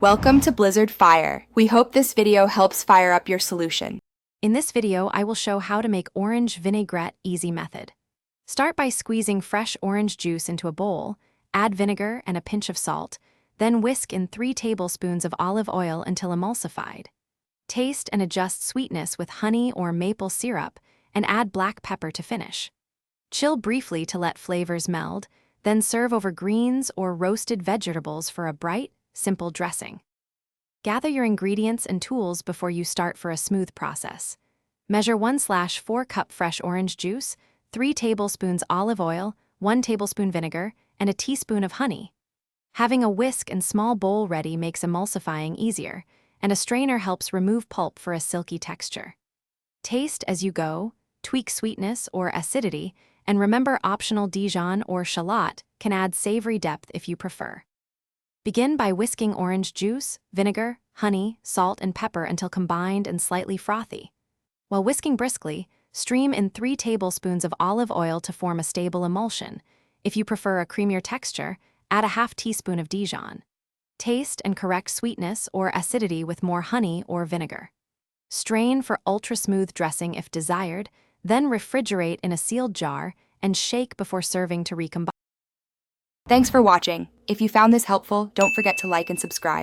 Welcome to Blizzard Fire. We hope this video helps fire up your solution. In this video, I will show how to make orange vinaigrette easy method. Start by squeezing fresh orange juice into a bowl, add vinegar and a pinch of salt, then whisk in 3 tablespoons of olive oil until emulsified. Taste and adjust sweetness with honey or maple syrup and add black pepper to finish. Chill briefly to let flavors meld, then serve over greens or roasted vegetables for a bright, simple dressing. Gather your ingredients and tools before you start for a smooth process. Measure 1/4 cup fresh orange juice, 3 tablespoons olive oil, 1 tablespoon vinegar, and a teaspoon of honey. Having a whisk and small bowl ready makes emulsifying easier, and a strainer helps remove pulp for a silky texture. Taste as you go, tweak sweetness or acidity, and remember optional Dijon or shallot can add savory depth if you prefer. Begin by whisking orange juice, vinegar, honey, salt, and pepper until combined and slightly frothy. While whisking briskly, stream in 3 tablespoons of olive oil to form a stable emulsion. If you prefer a creamier texture, add a half teaspoon of Dijon. Taste and correct sweetness or acidity with more honey or vinegar. Strain for ultra-smooth dressing if desired, then refrigerate in a sealed jar and shake before serving to recombine. Thanks for watching. If you found this helpful, don't forget to like and subscribe.